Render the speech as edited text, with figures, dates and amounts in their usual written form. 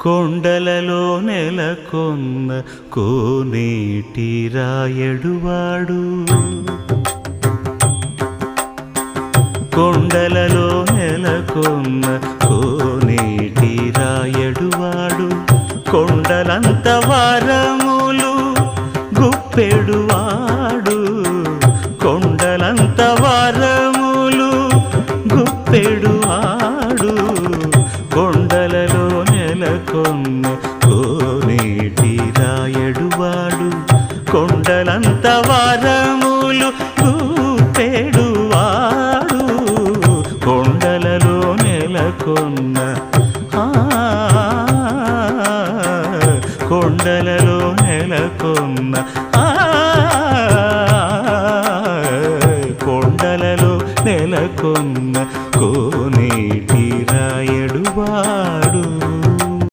కొండలలో నెలకొన్న కోనేటి రాయడువాడు కొండలలో నెలకొన్న కోనేటి రాయడువాడు కొండలంత వారములు గుప్పెడువాడు కొండలంత వారములు గుప్పెడువాడు కొండలలో నెలకొన్న కోనేటి రాయడువాడు కొండలంత వారములు గుప్పెడువాడు కొండలలో నెలకొన్న కొండలలో నెలకొన్న